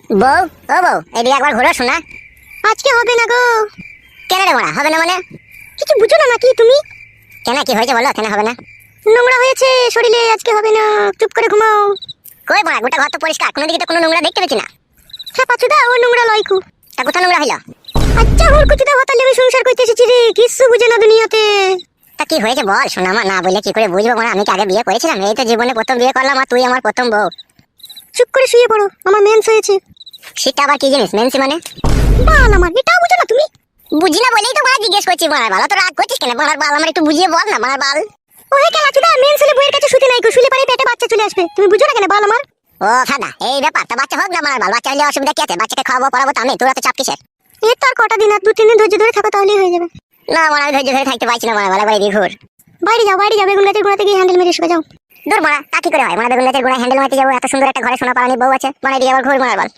বউ, ও বউ, এদিকে একবার ঘুরে শোনা। আজকে হবে না গো। কেন রে মারা, হবে না মানে? কিছু বুঝো না নাকি তুমি? কেন, কি হয়েছে বলো, কেন হবে না? নোংরা হয়েছে শরীরে, আজকে হবে না, চুপ করে ঘুমাও। কই মারা, গোটা ঘর তো পরিষ্কার, কোনো দিকে তো কোনো নোংরা দেখতে পেছি না। হ্যাঁ পাচুদা, ও নোংরা লয়কু। তা কোথা নোংরা হইলো? আচ্ছা হুর কুচুদা হতালে আমি সংসার করতে এসেছি রে, কিচ্ছু বুঝে না দুনিয়াতে। তা কি হয়েছে বল, শোনা মা, না বললে কি করে বুঝবো মারা? আমি কি আগে বিয়ে করেছিলাম? এই তো জীবনে প্রথম বিয়ে করলাম, আর তুই আমার প্রথম বউ। চুপ করে শুয়ে পড়ো, আমার মেন্স হয়েছে। সেটা আবার কি জিনিস, মেন্সি মানে? বাল আমার, এটাও বুঝো না তুমি? বুঝি না বলেই তো মারা জিজ্ঞেস করছি। মারার বাল, তো রাগ করছিস কেন? মারার বাল আমার একটু বুঝিয়ে বল না, মারার বাল। ওহে কেলাচুদা, মেন্স হলে বইয়ের কাছে শুতে নাই গো, শুলে পারে পেটে বাচ্চা চলে আসবে, তুমি বুঝো না কেন বাল আমার? ও ফাদা, এই ব্যাপার। তা বাচ্চা হোক না মারার বাল, বাচ্চা হলে অসুবিধা কি আছে? বাচ্চাকে খাওয়াবো পড়াবো তো আমি, তোরা তো চাপ কিসের? এর তো আর কটা দিন, আর 2-3 দিন ধৈর্য ধরে থাকো তাহলেই হয়ে যাবে। না মারা, আমি ধৈর্য ধরে থাকতে পারছি না মারা, একবার এদিকে ঘুর। বাইরে যাও, বাইরে যাও, বেগুন গাছের গোড়াতে গিয়ে হ্যান্ডেল মেরে শুয়ে যাও। দূর মারা, তা কি করে হয়? মারা বেগুন গাছের গোড়ায় হ্যান্ডেল মারতে যাবো? এত সুন্দর একটা ঘরে সোনা পারানি বউ আছে, মানে এদিকে আবার ঘুর মারার বাল।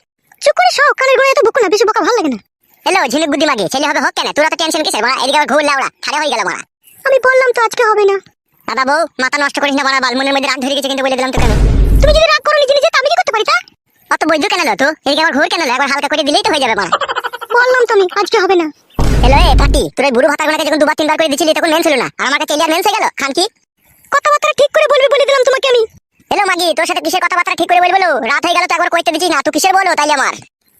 চুপ করে শাও, কানের গোড়ায় তো বকো না, বেশি বকা ভালো লাগে না। হ্যালো ঝিনুক বুদ্ধি মাগি, ছেলে হবে হোক কেন, তোরা তো টেনশন কিসের মারা? এদিকে আবার ঘুর লাউড়া, ছাড়ে হয়ে গেল মারা। আমি বললাম তো আজকে হবে না। দাদা বউ, মাথা নষ্ট করিস না মারা বাল, মনের মধ্যে রাগ ধরে গেছে কিন্তু বলে দিলাম তোকে আমি। তুমি যদি রাগ করো নিজে নিজে, তা আমি কি করতে পারি তা? অত বৈদ্য কেন লো তো? এদিকে আবার ঘুর কেন লো? একবার হালকা করে দিলেই তো হয়ে যাবে মারা। বললাম তো আমি আজকে হবে না। হ্যালো এ পাটি, তোর এই বুড়ো ভাতার গোনাকে যখন 2-3 বার করে দিছিলি তখন মেন ছিল না, আর আমার কাছে এলিয়ার মেন হয়ে গেল খান কি? কথাবার্তা ঠিক করে বলবে বলে দিলাম তোমাকে আমি। হ্যালো মাগি, তোর সাথে কিসের কথাবার্তা ঠিক করে বলবো? রাত হয়ে গেল তো একবার কইতে দিছিস না, তুই কিসের বলো তাইলে আমার?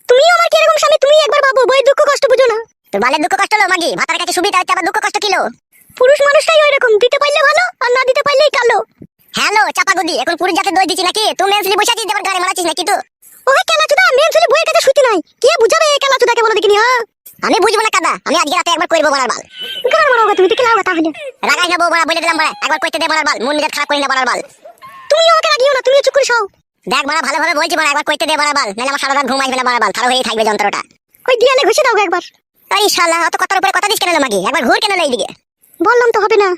তুমিও আমার কি এরকম স্বামী? তুমি একবার ভাবো, বই দুঃখ কষ্ট বুঝো না। তোর বালের দুঃখ কষ্ট হলো মাগি, ভাতার কাছে সুবিধা হচ্ছে, আবার দুঃখ কষ্ট কিলো? পুরুষ মানুষটাই ওই রকম, দিতে পারলে ভালো আর না দিতে পারলেই কালো। হ্যালো চাপা গুদি, এখন পুরুষ জাতের দই দিচ্ছি নাকি? তুই মেনসলি বসে আছিস, দেবার গাড়ি মারাচ্ছিস নাকি তুই? ওই কেলাচুদা, মেন ছেলে বইয়ের কাছে শুতে নাই, কে বুঝাবে এই কেলাচুদাকে বলো দেখিনি? হ্যাঁ আমি বুঝবো না কাদা, আমি আজকে রাতে একবার করবো মারার বাল। গান মারো তুমি, দেখে লাও তাহলে। রাগাই না বউ মারা, বলে দিলাম মারা, একবার কইতে দে মারার বাল, মন মেজাজ খারাপ করি না মারার বাল। তুমিও আমাকে রাগিও না, তুমিও চুপ করে শাও। দেখ মারা, ভালোভাবে বলছি মারা, একবার কইতে দে মারার বাল, নাহলে আমার সারা রাত ঘুম আসবে না মারার বাল, খারাপ হয়েই থাকবে যন্ত্রটা। ওই দিয়ালে ঘষে দাও গো একবার। এই শালা, অত কথার উপরে কথা দিস কেন লো মাগি? একবার ঘুর কেন লো এইদিকে? বললাম তো হবে না।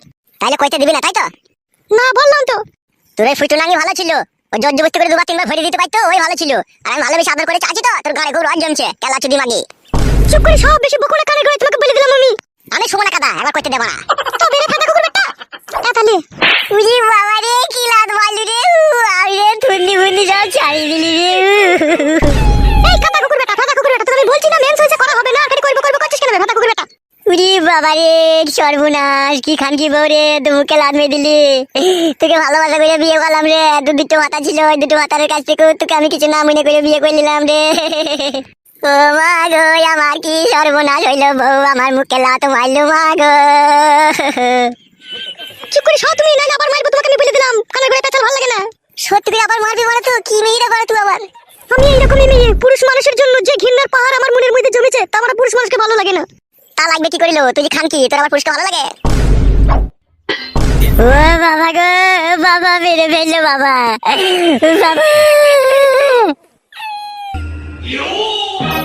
তাইলে কইতে দিবি না তাই তো? না বললাম তো। তোর এই ফুটুনাঙ্গি ভালো ছিল, ওই জোর জবস্তি করে 2-3 বার ভরে দিতে পারতো, ওই ভালো ছিল। আর আমি ভালোবেসে আদর করে চাচ্ছি তো, তোর গাড়ি ঘুর রজ জমছে, কেলা চুদি মাগি। চুপ করে শাও, বেশি বকো না, কানের গোড়ায় তোমাকে বলে দিলাম আমি। আমি শুবো না কাদা, একবার কইতে দে মারা। তো বেরে ফাটা কুকুর বেটা। তাহলে উজি বাবা রে, কি লাদ মারলি রে, আমি রে থুন্নি বুন্নি সব ছাড়িয়ে দিলি রে। এই কাটা কুকুর বেটা, ফাটা কুকুর বেটা, তোকে আমি বলছি না মেন্স হয়েছে, করা হবে না, খালি করবো করছিস কেন ফাটা কুকুর বেটা? উরি বাবা রে, সর্বনাশ, কি খান কি বউ রে, তুই মুখে লাদ মেরে দিলি। তোকে ভালোবাসা করে বিয়ে করলাম রে, দুটো মাথা ছিল, ওই দুটো মাথার কাছ থেকে তোকে আমি কিছু না মনে করে বিয়ে করে নিলাম রে। ও মা গো, আমার কি সর্বনাশ হইলো, বউ আমার মুখে লাত মারলো মা গো। চুপ করে শাও তুমি, নাইলে আবার মারবো তোমাকে আমি বলে দিলাম, কানের গোড়ায় পেঁচাল ভালো লাগে না। সত্যি করে আবার মারবি মানে? তো কি মেয়েরা করে তুই আবার? আমি এইরকমই মেয়ে, পুরুষ মানুষের জন্য যে ঘৃণার পাহাড় আমার মনের মধ্যে জমেছে, তা আমার পুরুষ মানুষকে ভালো লাগে না। তা লাগবে কি করিল? তুই যে খান কি, তোর আবার পুরুষকে ভালো লাগে? ও বাবা গো, বাবা মেরে ফেললো বাবা, বাবা।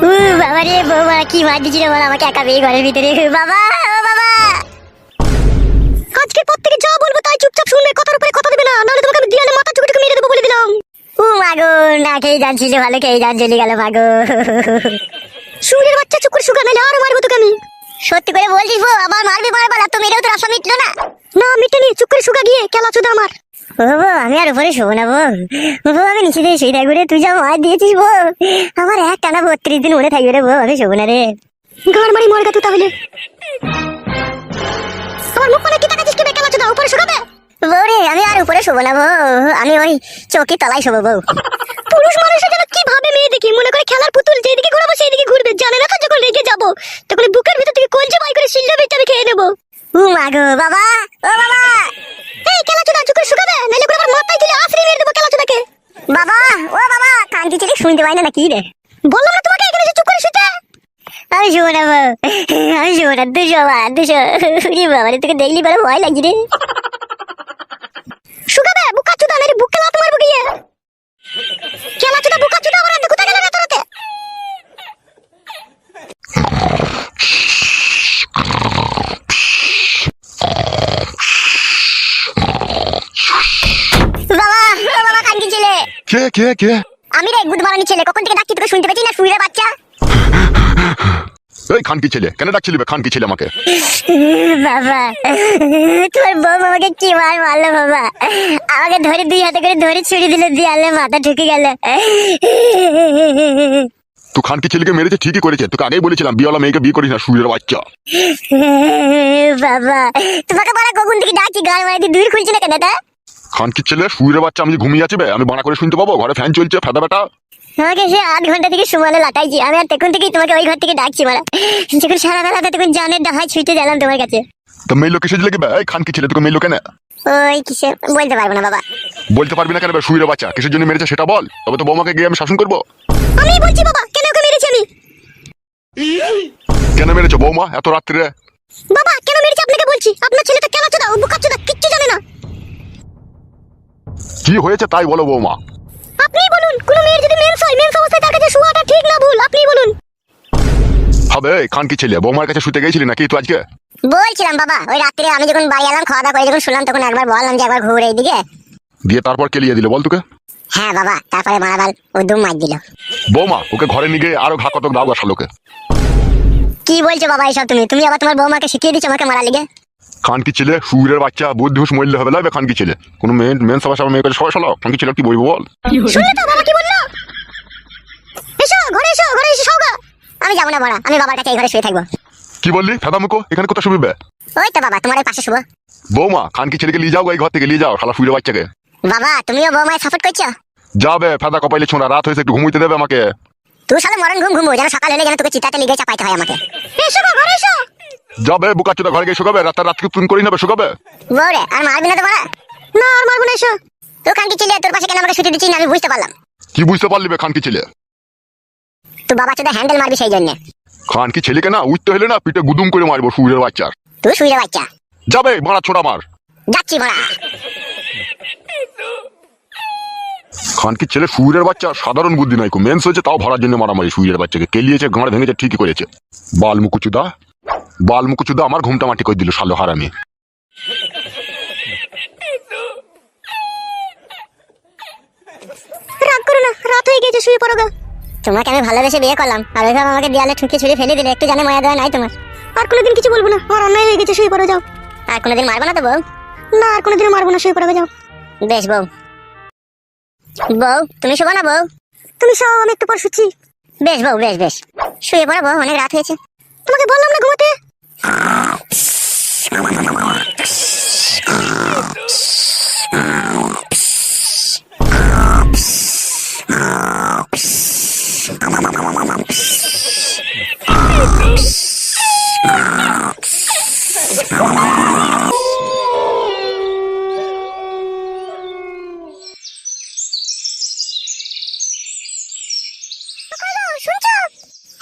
ও বাবা রে, বৌমা কি মার দিছিল বল আমাকে একা পেয়ে ঘরের ভিতরে। বাবা, ও বাবা। আজকের পর থেকে যা বলবো তাই চুপচাপ শুনবে, কথার উপরে কথা দেবে না, নাহলে তোমাকে আমি দিয়ালে মাথা চুকে চুকে মেরে দেবো বলে দিলাম। ও মাগো, না খেয়ে যাচ্ছিল, ভালো খেয়ে যান চলে গেল মাগো। সুরের বাচ্চা, চুপ করে শুকা, নাহলে আরো মারবো তোকে আমি। সত্যি করে বলছিস বউ, আবার মারবি মারবার? আর তো মেরেও তোর আশা মিটলো না। না মিটেনি, চুপ করে শুকা গিয়ে, কেলা চোদা আমার। ও বউ, আমি আর উপরে শোবো না বউ, বউ আমি নিচে দিয়ে শুয়ে থাকবো রে, তুই যা মার দিয়েছিস বউ, আমার এক টানা 32 দিন উড়ে থাকবে রে বউ, আমি শোবো না রে। গাড় মারি মরগা তুই তাহলে। আমার মুখ মানে কি তাকাচ্ছিস কি বে, কেলা চোদা? উপরে শুকাবে? বউ রে, আমি আর উপরে শোবো না বউ, আমি ওই চৌকির তলায় শোবো বউ। পুরুষ মানুষের যেন কি ভাবে মেয়ে দেখি, মনে করে খেলার পুতুল, যেদিকে ঘোরাবো সেই দিকে ঘুরবে, জানে না তো যখন রেগে যাবো তখন বুকের ভিতর থেকে কলজে বাই করে শিল্লা বেচে আমি খেয়ে নেবো। ও মাগো, বাবা, ও বাবা। এই কেলা চোদা, চুপ করে শুকাবে, নাইলে করে আমার মাথায় তুলে আছড়ে মেরে দেবো কেলা চোদাকে। বাবা, ও বাবা, কান্তি ছেলে শুনতে পাই না নাকি রে? বললাম না তোমাকে এখানে যে চুপ করে শুতে। আমি শোবো না বউ, আমি শোবো না, দুশো বাবা রে, তোকে দেখলি পরে ভয় লাগছে রে। শুকাবে বুকা চোদা, নাইলে বুকে লাত মারবো গিয়ে। কেলা চোদা, বুকা চোদা, আমার হাতে কোথায় গেল রাতে রাতে? বাবা, ও বাবা, কান্তি ছেলে। কে? আমি রে, গুদ মারানি ছেলে, কখন থেকে ডাকছি তোকে শুনতে পেয়েছি না, শুয়ে বাচ্চা। এই খানকি ছেলে, কেন ডাকছিলি বে খানকি ছেলে আমাকে? বাবা, তোর বউ আমাকে কি মার মারলো বাবা। আমাকে ধরে 2 হাতে করে ধরে ছুরি দিলে, দেয়ালে মাথা ঢুকে গেল। তুই খানকি ছেলেকে মেরেছে ঠিকই করেছে, তোকে আগেই বলেছিলাম বিয়েওয়ালা মেয়েকে বিয়ে করিস না, সুরের বাচ্চা। বাবা, তোমাকে বাড়া কখন থেকে ডাকি, গান মারাতে দূর খুলছে না কেন এটা? খানকি ছেলে, সুরের বাচ্চা, আমি যে ঘুমিয়ে আছি বে, আমি বানা করে শুনতে পাবো? ঘরে ফ্যান চলছে, ফেদা বেটা। আমাকে সে 8 ঘন্টা থেকে সুমালে লাটাইছি আমি, আর তখন থেকেই তোমাকে ওই ঘর থেকে ডাকছি মারা। যখন সারা বেলাটা তখন জানের ডাহাই ছুটে গেলাম তোমার কাছে। তো মেয়ে কিসে লেগে বে? এই খানকি ছেলে, তোকে মেয়ে কেন? ওই কিসে বলতে পারবো না বাবা। বলতে পারবি না কেন বে? সুরের বাচ্চা, কিসের জন্য মেরেছে সেটা বল, তবে তো বৌমাকে গিয়ে আমি শাসন করবো। আমি বলছি বাবা, কেন ওকে মেরেছি আমি? কেন মেরেছো বৌমা এত রাত্রে? বাবা কেন মেরেছি আপনাকে বলছি। আপনার ছেলেটা কেন চোদা, ও বোকা চোদা, কিচ্ছু জানে না। কি হয়েছে তাই বলো বৌমা। আপনিই বলুন, কোন মেয়ের যদি মেন্স হয়, মেন্স অবস্থায় তার কাছে শোয়াটা ঠিক না ভুল, আপনিই বলুন। হবে এই খানকি ছেলে, বৌমার কাছে শুতে গেছিলি নাকি তুই আজকে? বলছিলাম বাবা, ওই রাত্রে আমি যখন বাড়ি এলাম, খাওয়া দাওয়া করে যখন শুনলাম, তখন একবার বললাম যে একবার ঘুরে এইদিকে। দিয়ে তারপর কেলিয়ে দিল বল তোকে? হ্যাঁ বাবা, তারপরে মারাবাল ও দুম মার দিল। বৌমা ওকে ঘরে নিয়ে গিয়ে আরো ঘা কতক দাও লোকে। কি বলছো বাবা এইসব? তুমি আবার তোমার বৌমাকে শিখিয়ে দিচ্ছ আমাকে মারা লিগে? খানকি ছেলে, সুরের বাচ্চা, বুদ্ধি হুঁশ মরলে হবে না খানকি ছেলে। কোনো মেন সবার মেয়ে করে সবাই শোনাও, খানকি ছেলে কি বলবো বল? শুনলে তো বাবা কি বললো? এসো ঘরে, এসো ঘরে, এসে শোগা। আমি যাবো না বড়া, আমি বাবার কাছে এই ঘরে শুয়ে থাকবো। কি বললি ফেদা মুখো? এখানে কোথায় শুবি বে? ওই তো বাবা, তোমার ওই পাশে শুবো। বৌমা খানকি ছেলেকে নিয়ে যাও, এই ঘর থেকে নিয়ে যাও শালা সুরের বাচ্চাকে। বাবা তুমিও বৌমায় সাপোর্ট করছো? যাবে ফেদা কপাইলে ছোঁড়া, রাত হয়েছে, একটু ঘুমোইতে দেবে আমাকে। তুই শালা মরণ ঘুমবো, যেন সকাল হলে যেন তোকে চিতাতে লিগে চাপাইতে হয় আমাকে। এসো গো, ঘরে এসো। যাবে বুকাচোদা, ঘরে গিয়ে শুকাবে, রাতকে তুমি করি নেবে শুকাবে। বউরে আর মারবি না তো মারা? না আর মারবো না, এসো। তুই খানকি ছেলে, তোর পাশে কেন আমাকে শুতে দিচ্ছিস না আমি বুঝতে পারলাম। কি বুঝতে পারলি বে খানকি ছেলে? তুই বাবা চোদা হ্যান্ডেল মারবি সেই জন্য। খানকি ছেলেকে না উঠতে হলে না পিঠে গুদুম করে মারবো সুরের বাচ্চার। তুই শুয়ে বাচ্চা। যাবে মারা ছোড়া মার। যাচ্ছি মারা। খানকি ছেলে সুরের বাচ্চা, সাধারণ বুদ্ধি নাই, মেন্স হয়েছে তাও ভরার জন্য মারামারি। সুরের বাচ্চাকে কেলিয়েছে, গাঁড় ভেঙেছে, ঠিকই করেছে। বালমুকুচুদা আমার ঘুমটা মাটি করে দিল শালো হারামি। রাগ করো না, রাত হয়ে গেছে, শুয়ে পড়ো গা। তোমাকে আমি ভালোবেসে বিয়ে করলাম, আর ওইভাবে আমাকে দেয়ালে ঠুকে ছুড়ে ফেলে দিলে, একটু জানে মায়া দেওয়া নাই তোমার? আর কোনোদিন কিছু বলবো না, আমার অন্যায় হয়ে গেছে, শুয়ে পড়ো যাও। আর কোনোদিন মারবো না তো বউ? না আর কোনোদিনও মারবো না, শুয়ে পড়ো যাও। বেশ বউ। বউ তুমি শোবো না বউ? তুমি সব, আমি একটু পর শুচ্ছি। বেশ বউ, বেশ শুয়ে পড়ো বউ, অনেক রাত হয়েছে। তোমাকে বললাম না ঘুমাতে।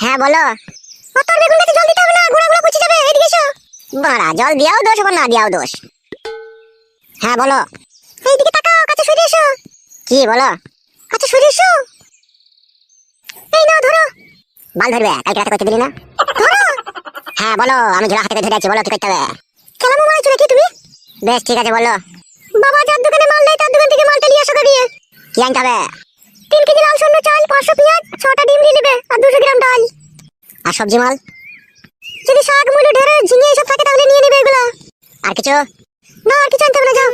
হ্যাঁ বলো। তোর বেগুন গাছে জল দিতে হবে না, গোড়াগুলো পচে যাবে, এদিকে এসো। বাড়া, জল দিয়াও দোষ আবার না দিয়াও দোষ। হ্যাঁ বলো। এইদিকে তাকাও, কাছে সরে এসো। কি বলো? কাছে সরে এসো। এই নাও ধরো। বাল ধরবে? কালকে রাতে করতে দিলি না? ধরো। হ্যাঁ বলো, আমি জোড়া হাতে ধরে আছি, বলো কি করতে হবে? কেলামো মারাইছো নাকি তুমি? বেশ ঠিক আছে বলো। বাবা যার দোকানে মাল নেই, তার দোকান থেকে মালটা নিয়ে আসো গাড়িয়ে। কি আনতে হবে? 3 কেজি লাল সন্ন্য চাল, 500 পেঁয়াজ, 6টা ডিম নিয়ে নেবে, আর 200 গ্রাম ডাল। আর সবজি মাল? যদি শাক, মূলো, ঢেঁড়স, ঝিঙে এসব থাকে তাহলে নিয়ে নেবে এগুলা। আর কিছু? না আর কিছু আনতে হবে না, যাও।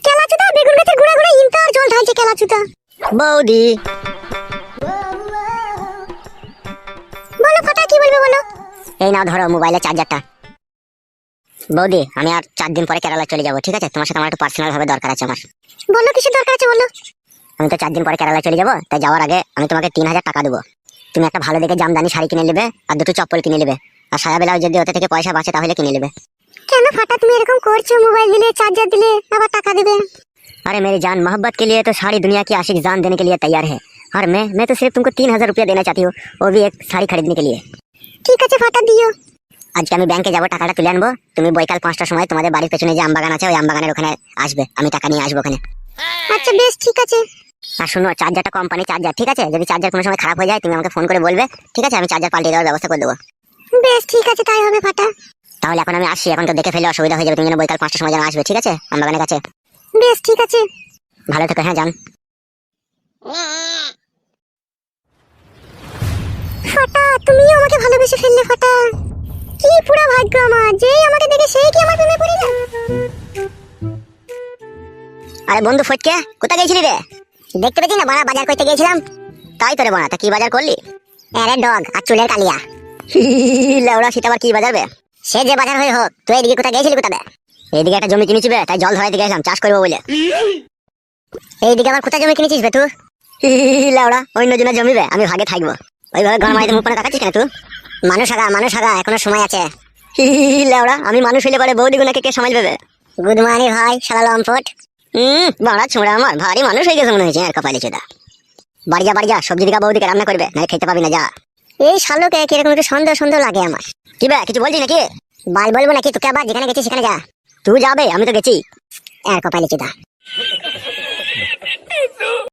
কেলাচুদা বেগুন গাছের গোড়া গোড়া ইনতা আর জল ঢালছে কেলাচুদা। বৌদি বলো ফাটা, কি বলবে বলো। এই নাও ধরো মোবাইলের চার্জারটা। বৌদি আমি আর 4 দিন পরে কেরালা চলে যাবো, ঠিক আছে? তোমার সাথে আমার একটু পার্সোনাল ভাবে দরকার আছে আমার। বলো কিসের দরকার আছে বলো। আমি তো 4 দিন পরে কেরালা চলে যাবো, তাই যাওয়ার আগে আমি তোমাকে 3000 টাকা দেবো। তুমি একটা ভালো দেখে জামদানি শাড়ি কিনে নেবে, আর 2টো চপ্পল কিনে নেবে, আর সায়া বেলাও যদি ওতে থেকে পয়সা বাঁচে তাহলে কিনে নেবে। কেন ফাটা তুমি এরকম করছো? মোবাইল দিলে, চার্জার দিলে, আবার টাকা দেবে। अरे मेरी जान, मोहब्बत के लिए तो सारी दुनिया की आशिक जान देने के लिए तैयार है। और मैं तो सिर्फ तुमको 3000 रुपया देना चाहती हूँ, वो भी एक শাড়ি खरीदने के लिए। ঠিক আছে ফাটা, দিও। আজকে আমি ব্যাংকে যাবো, টাকাটা তুলে আনবো। তুমি বৈকাল 5টার সময় তোমাদের বাড়ির পেছনে যে আমবাগান আছে, ওই আমবাগানের ওখানে আসবে, আমি টাকা নিয়ে আসবো ওখানে। আচ্ছা বেশ ঠিক আছে। আর শুনো, চার্জারটা কোম্পানি চার্জার, ঠিক আছে? যদি চার্জার কোনো সময় খারাপ হয়ে যায় তুমি আমাকে ফোন করে বলবে, ঠিক আছে? আমি চার্জার পাল্টে দেওয়ার ব্যবস্থা করে দেবো। বেশ ঠিক আছে, তাই হবে ফাটা। তাহলে এখন আমি আসি, এখন তো দেখে ফেলে অসুবিধা হয়ে যাবে, তুমি যেন বৈকাল 5টার সময় যেন আসবে, ঠিক আছে, আমবাগানের কাছে। বেশ ঠিক আছে। ভালো থেকো, হ্যাঁ যান। ফাটা, তুমিও আমাকে ভালোবেসে ফেললে ফাটা। কি পুরা ভাগ্য আমার, যেই আমাকে দেখে সেই কি আমার প্রেমে পড়ে যায়। আরে বন্ধু ফটকে, কোথায় গেছিলি রে? দেখতে পেয়েছি না বাড়া, বাজার করতে গিয়েছিলাম। তাই তোরে বানা, তা কি বাজার করলি? আরে ডগ আর চুলের কালিয়া। লেওড়া, সেটা আবার কি বাজারবে? সে যে বাজার হয়ে হোক, তুই এদিকে কোথায় গেছিলি কোথাবে? এইদিকে একটা জমি কিনেছি বে, তাই জল ধরাইতে গেছিলাম চাষ করবো বলে। এইদিকে আবার কোথায় জমি কিনেছিস বে তুই? লেওড়া, অন্য জনের জমি বে, আমি ভাগে থাকবো। ওইভাবে ঘর মারিতে মুখ করে তাকাচ্ছিস কেন তুই? মানুষ আগা এখনো সময় আছে। লেওড়া, আমি মানুষ হইলে পরে বৌদি গুনাকে কে সামাল পাবে? গুড মর্নিং ভাই, শালা লম্পট। বাড়া ছোঁড়া, আমার ভারী মানুষ হয়ে গেছে মনে হয়েছে আর কপালে চোদা। বাড়ি যা, সবজি দিকা বৌদিকে রান্না করবে, না খেতে পাবি না, যা। এই শালোকে কিরকম একটু সন্দেহ সন্দেহ লাগে আমার। কি বে, কিছু বলছিস নাকি? বাল বলবো নাকি তোকে, আবার যেখানে গেছিস সেখানে যা। তুই যাবে, আমি তো গেছি। আর কপালে চোদা।